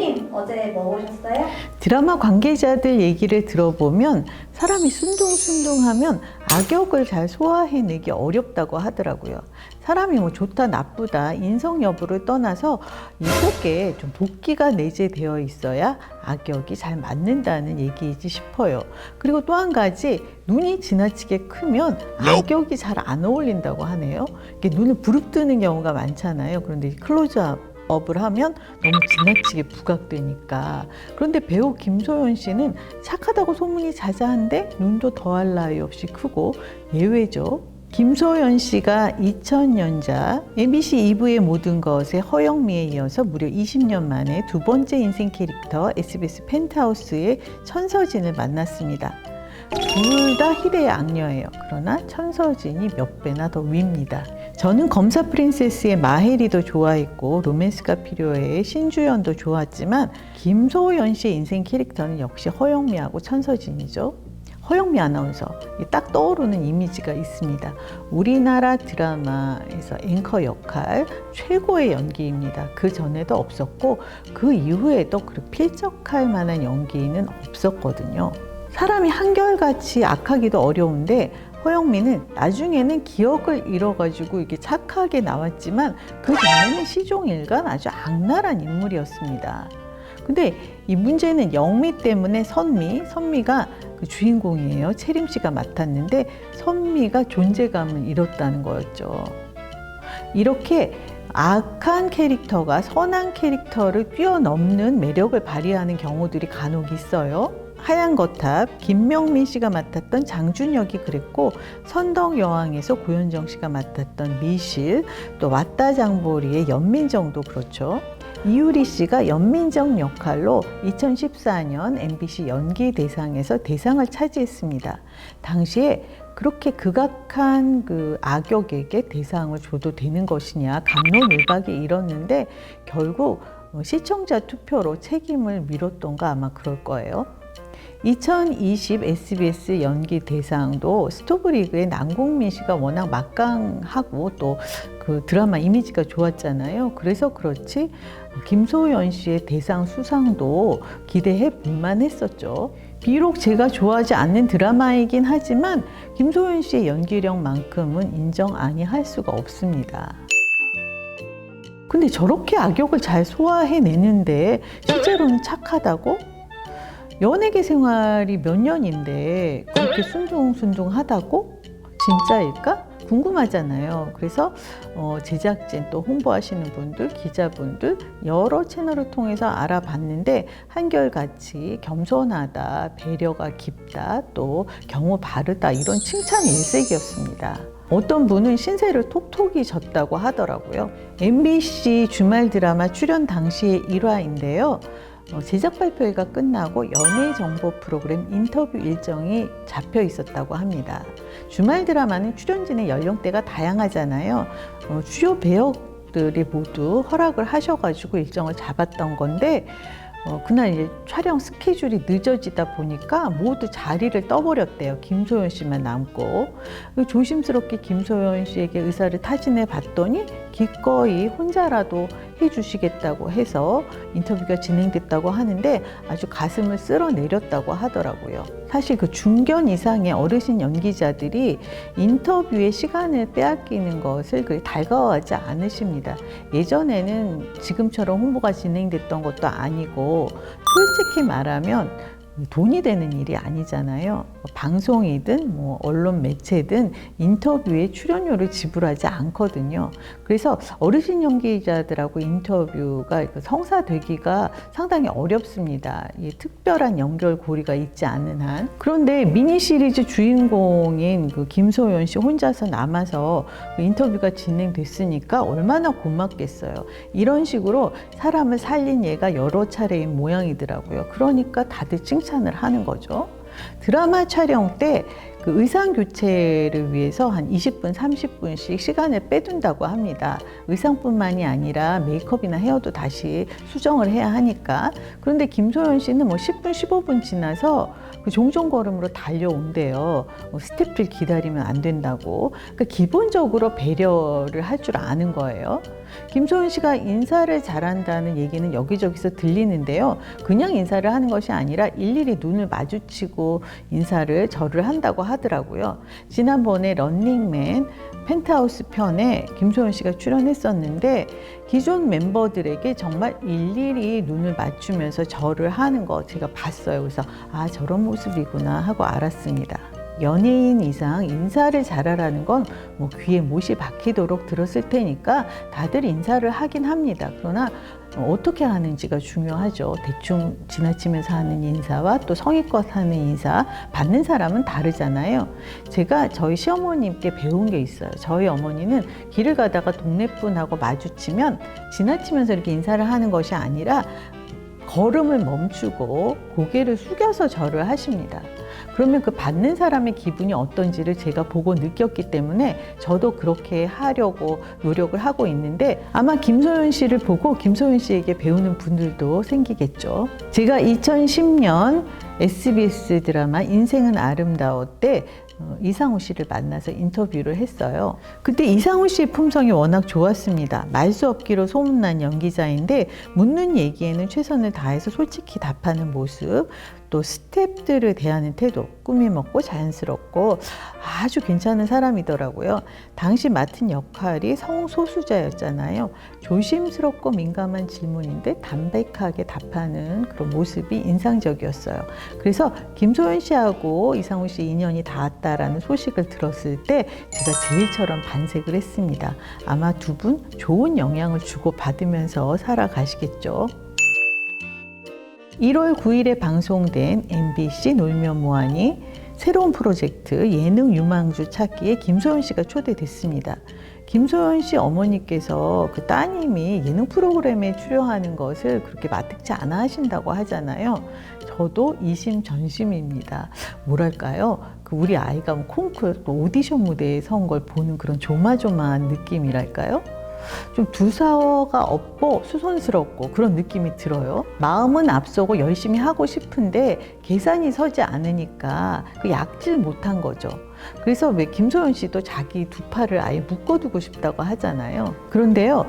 배우님 어제 뭐 보셨어요? 드라마 관계자들 얘기를 들어보면 사람이 순둥순둥하면 악역을 잘 소화해내기 어렵다고 하더라고요. 사람이 뭐 좋다 나쁘다 인성 여부를 떠나서 이 속에 좀 도끼가 내재되어 있어야 악역이 잘 맞는다는 얘기이지 싶어요. 그리고 또 한 가지, 눈이 지나치게 크면 악역이 잘 안 어울린다고 하네요. 이게 눈을 부릅뜨는 경우가 많잖아요. 그런데 클로즈업 업을 하면 너무 지나치게 부각되니까. 그런데 배우 김소연 씨는 착하다고 소문이 자자한데 눈도 더할 나위 없이 크고 예외죠. 김소연 씨가 2000년자 MBC 2부의 모든 것의 허영미에 이어서 무려 20년 만에 두 번째 인생 캐릭터 SBS 펜트하우스의 천서진을 만났습니다. 둘 다 희대의 악녀예요. 그러나 천서진이 몇 배나 더 위입니다. 저는 검사 프린세스의 마혜리도 좋아했고 로맨스가 필요해의 신주연도 좋았지만 김소연 씨의 인생 캐릭터는 역시 허영미하고 천서진이죠. 허영미 아나운서, 딱 떠오르는 이미지가 있습니다. 우리나라 드라마에서 앵커 역할 최고의 연기입니다. 그 전에도 없었고 그 이후에도 그렇게 필적할 만한 연기는 없었거든요. 사람이 한결같이 악하기도 어려운데 허영미는 나중에는 기억을 잃어가지고 이게 착하게 나왔지만 그 전에는 시종일관 아주 악랄한 인물이었습니다. 근데 이 문제는 영미 때문에 선미가 그 주인공이에요. 채림 씨가 맡았는데 선미가 존재감을 잃었다는 거였죠. 이렇게 악한 캐릭터가 선한 캐릭터를 뛰어넘는 매력을 발휘하는 경우들이 간혹 있어요. 하얀 거탑 김명민 씨가 맡았던 장준혁이 그랬고, 선덕여왕에서 고현정 씨가 맡았던 미실, 또 왔다 장보리의 연민정도 그렇죠. 이유리 씨가 연민정 역할로 2014년 MBC 연기대상에서 대상을 차지했습니다. 당시에 그렇게 극악한 그 악역에게 대상을 줘도 되는 것이냐 갑론을박이 일었는데 결국 시청자 투표로 책임을 미뤘던가 아마 그럴 거예요. 2020 SBS 연기대상도 스토브리그의 남궁민 씨가 워낙 막강하고 또 그 드라마 이미지가 좋았잖아요. 그래서 그렇지 김소연 씨의 대상 수상도 기대해 볼만 했었죠. 비록 제가 좋아하지 않는 드라마이긴 하지만 김소연 씨의 연기력만큼은 인정 아니할 수가 없습니다. 근데 저렇게 악역을 잘 소화해내는데 실제로는 착하다고? 연예계 생활이 몇 년인데 그렇게 순둥순둥하다고? 진짜일까? 궁금하잖아요. 그래서 제작진 또 홍보하시는 분들, 기자분들 여러 채널을 통해서 알아봤는데 한결같이 겸손하다, 배려가 깊다, 또 경우 바르다 이런 칭찬이 일색이었습니다. 어떤 분은 신세를 톡톡히 졌다고 하더라고요. MBC 주말 드라마 출연 당시의 일화인데요. 제작 발표회가 끝나고 연예 정보 프로그램 인터뷰 일정이 잡혀 있었다고 합니다. 주말 드라마는 출연진의 연령대가 다양하잖아요. 주요 배역들이 모두 허락을 하셔가지고 일정을 잡았던 건데 그날 이제 촬영 스케줄이 늦어지다 보니까 모두 자리를 떠버렸대요. 김소연 씨만 남고. 조심스럽게 김소연 씨에게 의사를 타진해 봤더니 기꺼이 혼자라도 해주시겠다고 해서 인터뷰가 진행됐다고 하는데 아주 가슴을 쓸어내렸다고 하더라고요. 사실 그 중견 이상의 어르신 연기자들이 인터뷰에 시간을 빼앗기는 것을 그리 달가워하지 않으십니다. 예전에는 지금처럼 홍보가 진행됐던 것도 아니고 솔직히 말하면 돈이 되는 일이 아니잖아요. 방송이든 뭐 언론 매체든 인터뷰에 출연료를 지불하지 않거든요. 그래서 어르신 연기자들하고 인터뷰가 성사되기가 상당히 어렵습니다. 특별한 연결고리가 있지 않은 한. 그런데 미니 시리즈 주인공인 그 김소연 씨 혼자서 남아서 인터뷰가 진행됐으니까 얼마나 고맙겠어요. 이런 식으로 사람을 살린 예가 여러 차례인 모양이더라고요. 그러니까 다들 칭찬을 하는 거죠. 드라마 촬영 때 그 의상 교체를 위해서 한 20분, 30분씩 시간을 빼둔다고 합니다. 의상뿐만이 아니라 메이크업이나 헤어도 다시 수정을 해야 하니까. 그런데 김소연 씨는 뭐 10분, 15분 지나서 그 종종걸음으로 달려온대요. 스태프들 기다리면 안 된다고. 그러니까 기본적으로 배려를 할 줄 아는 거예요. 김소연 씨가 인사를 잘한다는 얘기는 여기저기서 들리는데요. 그냥 인사를 하는 것이 아니라 일일이 눈을 마주치고 인사를 절을 한다고 하더라고요. 지난번에 런닝맨 펜트하우스 편에 김소연 씨가 출연했었는데 기존 멤버들에게 정말 일일이 눈을 맞추면서 절을 하는 거 제가 봤어요. 그래서 아, 저런 모습이구나 하고 알았습니다. 연예인 이상 인사를 잘하라는 건 뭐 귀에 못이 박히도록 들었을 테니까 다들 인사를 하긴 합니다. 그러나 어떻게 하는지가 중요하죠. 대충 지나치면서 하는 인사와 또 성의껏 하는 인사, 받는 사람은 다르잖아요. 제가 저희 시어머님께 배운 게 있어요. 저희 어머니는 길을 가다가 동네 분하고 마주치면 지나치면서 이렇게 인사를 하는 것이 아니라 걸음을 멈추고 고개를 숙여서 절을 하십니다. 그러면 그 받는 사람의 기분이 어떤지를 제가 보고 느꼈기 때문에 저도 그렇게 하려고 노력을 하고 있는데 아마 김소연 씨를 보고 김소연 씨에게 배우는 분들도 생기겠죠. 제가 2010년 SBS 드라마 인생은 아름다워 때 이상우 씨를 만나서 인터뷰를 했어요. 그때 이상우 씨의 품성이 워낙 좋았습니다. 말수 없기로 소문난 연기자인데 묻는 얘기에는 최선을 다해서 솔직히 답하는 모습, 또 스태프들을 대하는 태도, 꾸미 먹고 자연스럽고 아주 괜찮은 사람이더라고요. 당시 맡은 역할이 성소수자였잖아요. 조심스럽고 민감한 질문인데 담백하게 답하는 그런 모습이 인상적이었어요. 그래서 김소연 씨하고 이상우 씨 인연이 닿았다라는 소식을 들었을 때 제가 제일처럼 반색을 했습니다. 아마 두 분 좋은 영향을 주고받으면서 살아가시겠죠. 1월 9일에 방송된 MBC 놀면 뭐하니 새로운 프로젝트 예능 유망주 찾기에 김소연 씨가 초대됐습니다. 김소연 씨 어머니께서 그 따님이 예능 프로그램에 출연하는 것을 그렇게 마뜩지 않아 하신다고 하잖아요. 저도 이심전심입니다. 뭐랄까요? 그 우리 아이가 콩쿠르 또 오디션 무대에 선 걸 보는 그런 조마조마한 느낌이랄까요? 좀 두서가 없고 수선스럽고 그런 느낌이 들어요. 마음은 앞서고 열심히 하고 싶은데 계산이 서지 않으니까 그 약질 못한 거죠. 그래서 왜 김소연 씨도 자기 두 팔을 아예 묶어두고 싶다고 하잖아요. 그런데요.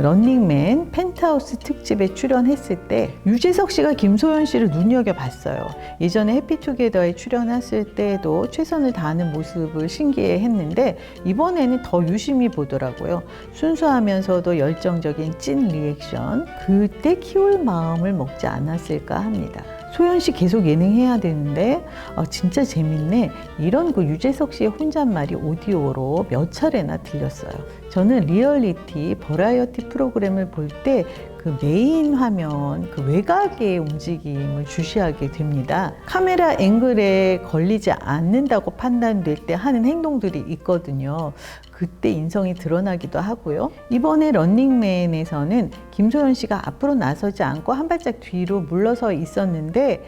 런닝맨 펜트하우스 특집에 출연했을 때 유재석 씨가 김소연 씨를 눈여겨봤어요. 예전에 해피투게더에 출연했을 때도 최선을 다하는 모습을 신기해했는데 이번에는 더 유심히 보더라고요. 순수하면서도 열정적인 찐 리액션, 그때 키울 마음을 먹지 않았을까 합니다. 소연 씨 계속 예능 해야 되는데 진짜 재밌네. 이런 그 유재석 씨의 혼잣말이 오디오로 몇 차례나 들렸어요. 저는 리얼리티, 버라이어티 프로그램을 볼 때 그 메인 화면, 그 외곽의 움직임을 주시하게 됩니다. 카메라 앵글에 걸리지 않는다고 판단될 때 하는 행동들이 있거든요. 그때 인성이 드러나기도 하고요. 이번에 런닝맨에서는 김소연 씨가 앞으로 나서지 않고 한 발짝 뒤로 물러서 있었는데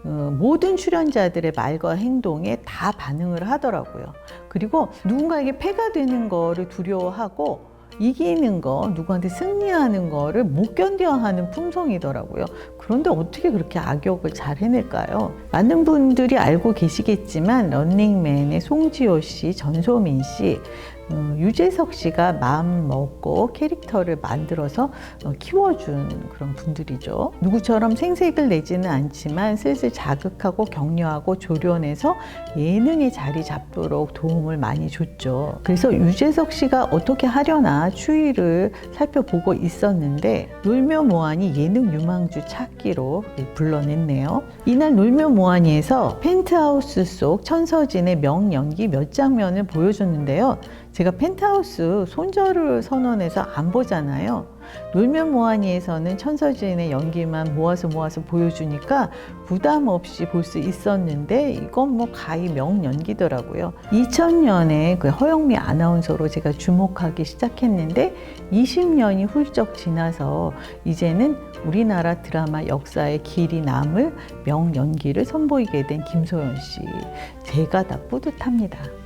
모든 출연자들의 말과 행동에 다 반응을 하더라고요. 그리고 누군가에게 패가 되는 거를 두려워하고 이기는 거, 누구한테 승리하는 거를 못 견뎌하는 품성이더라고요. 그런데 어떻게 그렇게 악역을 잘 해낼까요? 많은 분들이 알고 계시겠지만 런닝맨의 송지효 씨, 전소민 씨, 유재석 씨가 마음 먹고 캐릭터를 만들어서 키워준 그런 분들이죠. 누구처럼 생색을 내지는 않지만 슬슬 자극하고 격려하고 조련해서 예능에 자리 잡도록 도움을 많이 줬죠. 그래서 유재석 씨가 어떻게 하려나 추이를 살펴보고 있었는데 놀면 뭐하니 예능 유망주 찾기로 불러냈네요. 이날 놀면 뭐하니에서 펜트하우스 속 천서진의 명연기 몇 장면을 보여줬는데요. 제가 펜트하우스 손절을 선언해서 안 보잖아요. 놀면 뭐하니에서는 천서진의 연기만 모아서 보여주니까 부담 없이 볼 수 있었는데 이건 뭐 가히 명연기더라고요. 2000년에 그 허영미 아나운서로 제가 주목하기 시작했는데 20년이 훌쩍 지나서 이제는 우리나라 드라마 역사의 길이 남을 명연기를 선보이게 된 김소연 씨. 제가 다 뿌듯합니다.